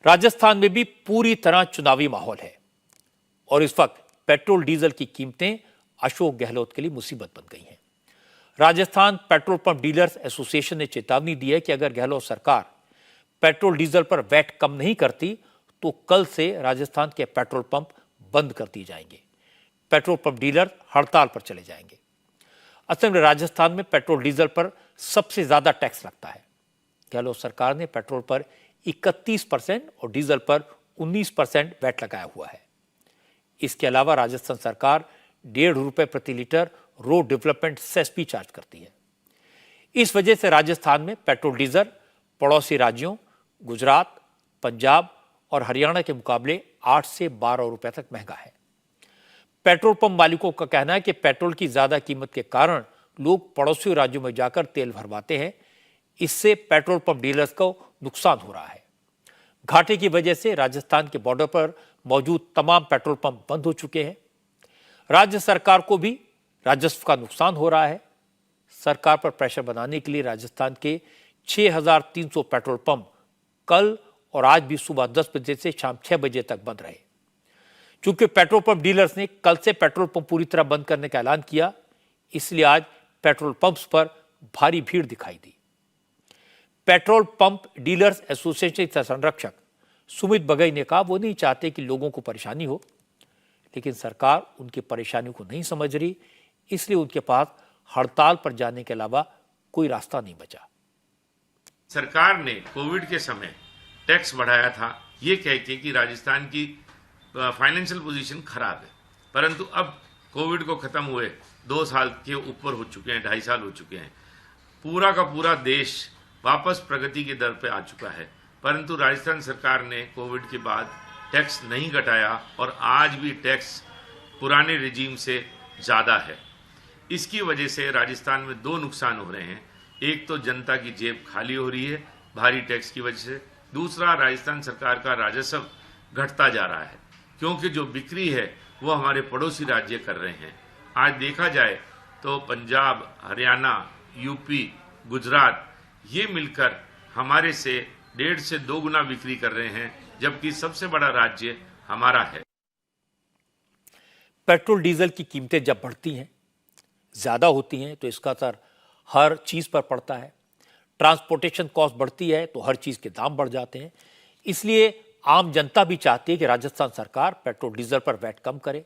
राजस्थान में भी पूरी तरह चुनावी माहौल है और इस वक्त पेट्रोल डीजल की कीमतें अशोक गहलोत के लिए मुसीबत बन गई हैं। Rajasthan petrol pump dealers association ने चेतावनी दी है कि अगर गहलोत सरकार पेट्रोल डीजल पर वैट कम नहीं करती तो कल से राजस्थान के पेट्रोल पंप बंद कर दिए जाएंगे। पेट्रोल पंप डीलर हड़ताल पर चले जाएंगे। असल में राजस्थान में पेट्रोल डीजल पर सबसे ज्यादा टैक्स लगता है। गहलोत सरकार ने पेट्रोल पर 31% और डीजल पर 19% वैट लगाया हुआ है। इसके अलावा राजस्थान सरकार ₹1.5 प्रति लीटर रोड डेवलपमेंट सेस भी चार्ज करती है। इस वजह से राजस्थान में पेट्रोल डीजल पड़ोसी राज्यों गुजरात, पंजाब और हरियाणा के मुकाबले 8 से 12 रुपए तक महंगा है। पेट्रोल पंप मालिकों का कहना है कि पेट्रोल की ज्यादा कीमत के कारण लोग पड़ोसी राज्यों में जाकर तेल भरवाते हैं। इससे पेट्रोल पंप डीलर्स को नुकसान हो रहा है। घाटे की वजह से राजस्थान के बॉर्डर पर मौजूद तमाम पेट्रोल पंप बंद हो चुके हैं। राज्य सरकार को भी राजस्व का नुकसान हो रहा है। सरकार पर प्रेशर बनाने के लिए राजस्थान के 6,300 पेट्रोल पंप कल और आज भी सुबह 10 बजे से शाम 6 बजे तक बंद रहे। चूंकि पेट्रोल पंप डीलर्स ने कल से पेट्रोल पंप पूरी तरह बंद करने का ऐलान किया, इसलिए आज पेट्रोल पंप्स पर भारी भीड़ दिखाई दी। पेट्रोल पंप डीलर्स एसोसिएशन के संरक्षक सुमित बगई ने कहा वो नहीं चाहते कि लोगों को परेशानी हो, लेकिन सरकार उनकी परेशानी को नहीं समझ रही, इसलिए उनके पास हड़ताल पर जाने के अलावा कोई रास्ता नहीं बचा। सरकार ने कोविड के समय टैक्स बढ़ाया था ये कह के कि राजस्थान की फाइनेंशियल पोजीशन खराब है, परंतु अब कोविड को खत्म हुए 2 साल के ऊपर हो चुके हैं, 2.5 साल हो चुके हैं। पूरा का पूरा देश वापस प्रगति की दर पे आ चुका है, परंतु राजस्थान सरकार ने कोविड के बाद टैक्स नहीं घटाया और आज भी टैक्स पुराने रिजीम से ज़्यादा है। इसकी वजह से राजस्थान में 2 नुकसान हो रहे हैं। एक तो जनता की जेब खाली हो रही है भारी टैक्स की वजह से, दूसरा राजस्थान सरकार का राजस्व घटता जा रहा है क्योंकि जो बिक्री है वो हमारे पड़ोसी राज्य कर रहे हैं। आज देखा जाए तो पंजाब, हरियाणा, यूपी, गुजरात ये मिलकर हमारे से 1.5 से 2 गुना बिक्री कर रहे हैं, जबकि सबसे बड़ा राज्य हमारा है। पेट्रोल डीजल की कीमतें जब बढ़ती हैं, ज्यादा होती हैं, तो इसका असर हर चीज पर पड़ता है। ट्रांसपोर्टेशन कॉस्ट बढ़ती है तो हर चीज के दाम बढ़ जाते हैं। इसलिए आम जनता भी चाहती है कि राजस्थान सरकार पेट्रोल डीजल पर वैट कम करे,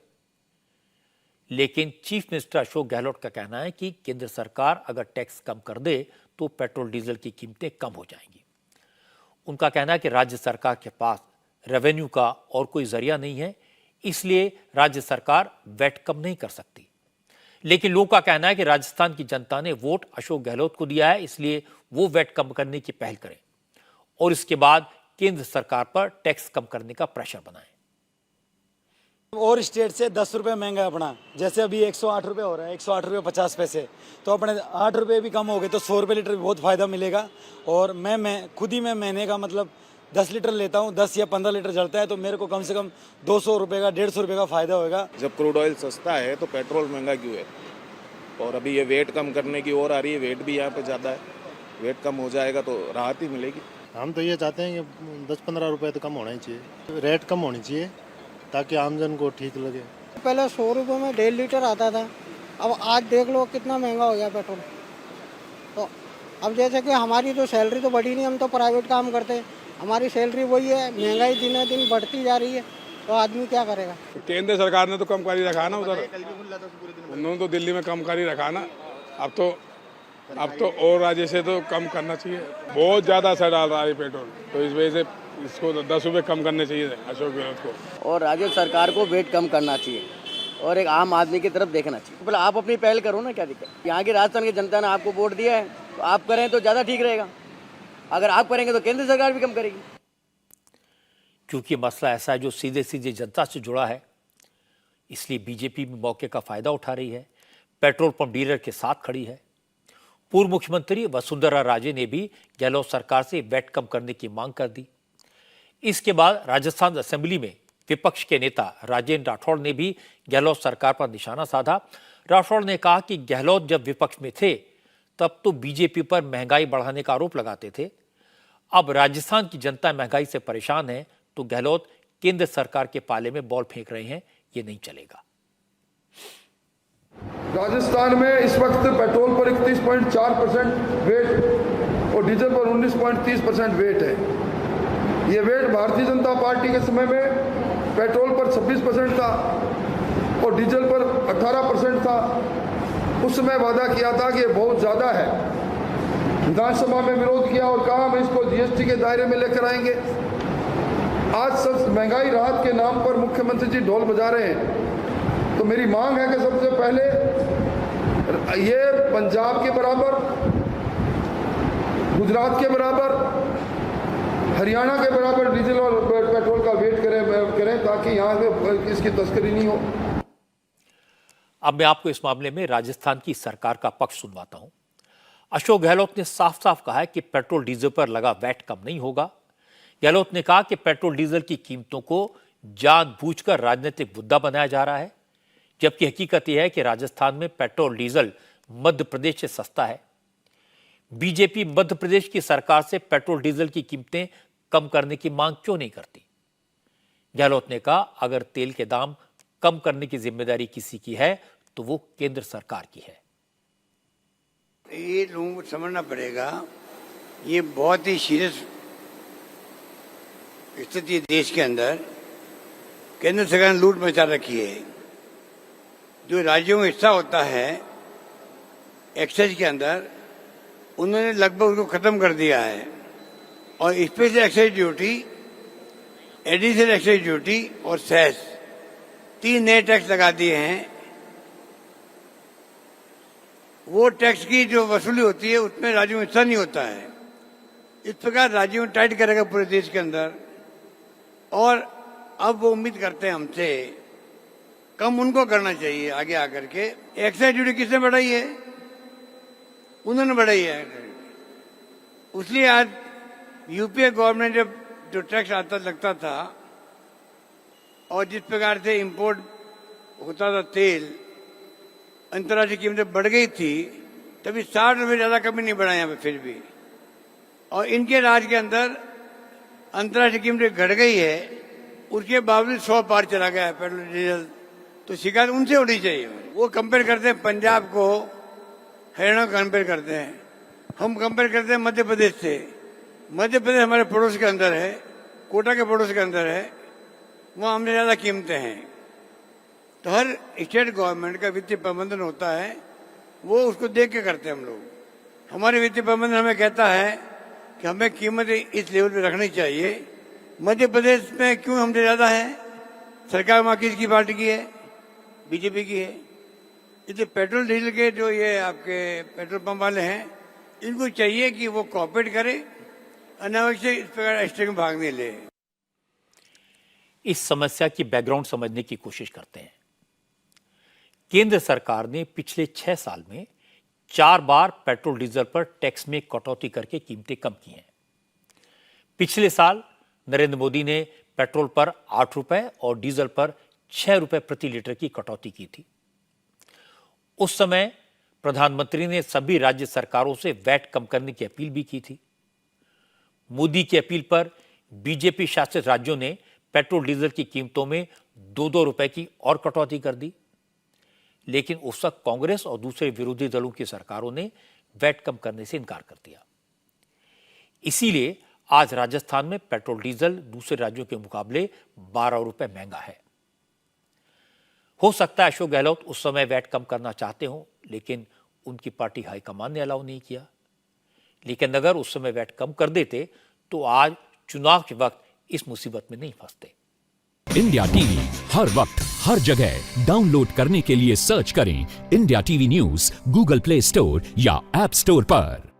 लेकिन चीफ मिनिस्टर अशोक गहलोत का कहना है कि केंद्र सरकार अगर टैक्स कम कर दे तो पेट्रोल डीजल की कीमतें कम हो जाएंगी। उनका कहना है कि राज्य सरकार के पास रेवेन्यू का और कोई जरिया नहीं है, इसलिए राज्य सरकार वैट कम नहीं कर सकती। लेकिन लोगों का कहना है कि राजस्थान की जनता ने वोट अशोक गहलोत को दिया है, इसलिए वो वैट कम करने की पहल करें और इसके बाद केंद्र सरकार पर टैक्स कम करने का प्रेशर बनाएं। और स्टेट से 10 रुपये महंगा है अपना, जैसे अभी 108 रुपये हो रहा है, 108 रुपये 50 पैसे, तो अपने 8 रुपये भी कम हो गए तो 100 रुपये लीटर भी बहुत फ़ायदा मिलेगा। और मैं खुद ही मैं महीने का मतलब 10 लीटर लेता हूँ, 10 या 15 लीटर जलता है तो मेरे को कम से कम 200 रुपये का 150 रुपये का फ़ायदा होगा। जब क्रूड ऑयल सस्ता है तो पेट्रोल महंगा क्यों है? और अभी ये वेट कम करने की ओर आ रही है, वेट भी यहाँ पे ज़्यादा है, वेट कम हो जाएगा तो राहत ही मिलेगी। हम तो ये चाहते हैं कि 10-15 रुपये तो कम होना ही चाहिए, रेट कम होनी चाहिए ताकि आमजन को ठीक लगे। पहले 100 रुपये में 1.5 लीटर आता था, अब आज देख लो कितना महंगा हो गया पेट्रोल। तो अब जैसे कि हमारी तो सैलरी तो बढ़ी नहीं, हम तो प्राइवेट काम करते हैं, हमारी सैलरी वही है, महंगाई दिन दिन बढ़ती जा रही है, तो आदमी क्या करेगा। केंद्र सरकार ने तो कम कर ही रखा ना, उधर उन्होंने तो दिल्ली में कम कर ही रखा ना। अब तो और राज्य से तो कम करना चाहिए। बहुत ज़्यादा असर डाल रहा है पेट्रोल, तो इस वजह से इसको 10 रुपये कम करने चाहिए अशोक गहलोत को। और राज्य सरकार को वेट कम करना चाहिए और एक आम आदमी की तरफ देखना चाहिए। मतलब आप अपनी पहल करो ना, क्या दिक्कत। यहाँ की राजस्थान की जनता ने आपको वोट दिया है तो आप करें तो ज़्यादा ठीक रहेगा। अगर आप करेंगे तो केंद्र सरकार भी कम करेगी। क्योंकि मसला ऐसा है जो सीधे सीधे जनता से जुड़ा है, इसलिए बीजेपी भी मौके का फायदा उठा रही है, पेट्रोल पंप डीलर के साथ खड़ी है। पूर्व मुख्यमंत्री वसुंधरा राजे ने भी गहलोत सरकार से वैट कम करने की मांग कर दी। इसके बाद राजस्थान असेंबली में विपक्ष के नेता राजेंद्र राठौड़ ने भी गहलोत सरकार पर निशाना साधा। राठौड़ ने कहा कि गहलोत जब विपक्ष में थे तब तो बीजेपी पर महंगाई बढ़ाने का आरोप लगाते थे, अब राजस्थान की जनता महंगाई से परेशान है तो गहलोत केंद्र सरकार के पाले में बॉल फेंक रहे हैं, ये नहीं चलेगा। राजस्थान में इस वक्त पेट्रोल पर 31.4% वेट और डीजल पर 19.30% वेट है। ये वेट भारतीय जनता पार्टी के समय में पेट्रोल पर 26% था और डीजल पर 18% था। उस समय वादा किया था कि ये बहुत ज़्यादा है। विधानसभा में विरोध किया और कहा हम इसको जीएसटी के दायरे में लेकर आएंगे। आज सब महंगाई राहत के नाम पर मुख्यमंत्री जी ढोल बजा रहे हैं। तो मेरी मांग है कि सबसे पहले ये पंजाब के बराबर, गुजरात के बराबर, हरियाणा के बराबर डीजल और पेट्रोल का वेट करें ताकि यहाँ पे इसकी तस्करी नहीं हो। अब मैं आपको इस मामले में राजस्थान की सरकार का पक्ष सुनवाता हूं। अशोक गहलोत ने साफ साफ कहा है कि पेट्रोल डीजल पर लगा वैट कम नहीं होगा। गहलोत ने कहा कि पेट्रोल डीजल की कीमतों को जानबूझकर राजनीतिक मुद्दा बनाया जा रहा है, जबकि हकीकत यह है कि राजस्थान में पेट्रोल डीजल मध्य प्रदेश से सस्ता है। बीजेपी मध्य प्रदेश की सरकार से पेट्रोल डीजल की कीमतें कम करने की मांग क्यों नहीं करती? गहलोत ने कहा अगर तेल के दाम कम करने की जिम्मेदारी किसी की है तो वो केंद्र सरकार की है। ये लोगों को समझना पड़ेगा, ये बहुत ही सीरियस स्थिति है देश के अंदर। केंद्र सरकार ने लूट मचा रखी है। जो राज्यों में हिस्सा होता है एक्साइज के अंदर, उन्होंने लगभग उसको खत्म कर दिया है और special excise duty, additional excise duty और सेस 3 नए टैक्स लगा दिए हैं। वो टैक्स की जो वसूली होती है उसमें राज्यों में हिस्सा नहीं होता है। इस प्रकार राज्यों में टाइट करेगा पूरे देश के अंदर। और अब वो उम्मीद करते हैं हमसे, कम उनको करना चाहिए आगे आकर के। एक्साइज ड्यूटी किसने बढ़ाई है? उन्होंने बढ़ाई है। इसलिए आज यूपीए गवर्नमेंट जब जो टैक्स आता लगता था और जिस प्रकार से इंपोर्ट होता था तेल, अंतर्राष्ट्रीय कीमतें बढ़ गई थी, तभी 60 रुपये ज्यादा कभी नहीं बढ़ाए यहाँ पे फिर भी। और इनके राज के अंदर अंतर्राष्ट्रीय कीमतें घट गई है, उसके बावजूद 100 पार चला गया है पेट्रोल डीजल। तो शिकायत उनसे होनी चाहिए। वो कंपेयर करते हैं पंजाब को, हरियाणा को कंपेयर करते हैं, हम कंपेयर करते हैं मध्य प्रदेश से। मध्य प्रदेश हमारे पड़ोस के अंदर है, कोटा के पड़ोस के अंदर है, वहाँ हमने ज्यादा कीमतें हैं। तो हर स्टेट गवर्नमेंट का वित्तीय प्रबंधन होता है, वो उसको देख के करते हैं हम लोग। हमारे वित्तीय प्रबंधन हमें कहता है कि हमें कीमतें इस लेवल पे रखनी चाहिए। मध्य प्रदेश में क्यों हमसे ज्यादा है? सरकार वहाँ किसकी पार्टी की है? बीजेपी की है। इसलिए पेट्रोल डीजल के जो ये आपके पेट्रोल पंप वाले हैं, इनको चाहिए कि वो कॉपरेट करें, अनावश्यक इस प्रकार एक्सट्रीम भाग नहीं ले। इस समस्या की बैकग्राउंड समझने की कोशिश करते हैं। केंद्र सरकार ने पिछले 6 साल में 4 बार पेट्रोल डीजल पर टैक्स में कटौती करके कीमतें कम की हैं। पिछले साल नरेंद्र मोदी ने पेट्रोल पर 8 रुपए और डीजल पर 6 रुपए प्रति लीटर की कटौती की थी। उस समय प्रधानमंत्री ने सभी राज्य सरकारों से वैट कम करने की अपील भी की थी। मोदी की अपील पर बीजेपी शासित राज्यों ने पेट्रोल डीजल की कीमतों में 2-2 रुपए की और कटौती कर दी, लेकिन उस वक्त कांग्रेस और दूसरे विरोधी दलों की सरकारों ने वैट कम करने से इनकार कर दिया। इसीलिए आज राजस्थान में पेट्रोल डीजल दूसरे राज्यों के मुकाबले 12 रुपए महंगा है। हो सकता है अशोक गहलोत उस समय वैट कम करना चाहते हो, लेकिन उनकी पार्टी हाईकमान ने अलाउ नहीं किया। लेकिन अगर उस समय वैट कम कर देते तो आज चुनाव के वक्त इस मुसीबत में नहीं फंसते। इंडिया टीवी हर वक्त हर जगह डाउनलोड करने के लिए सर्च करें India TV news Google play store या ऐप स्टोर पर।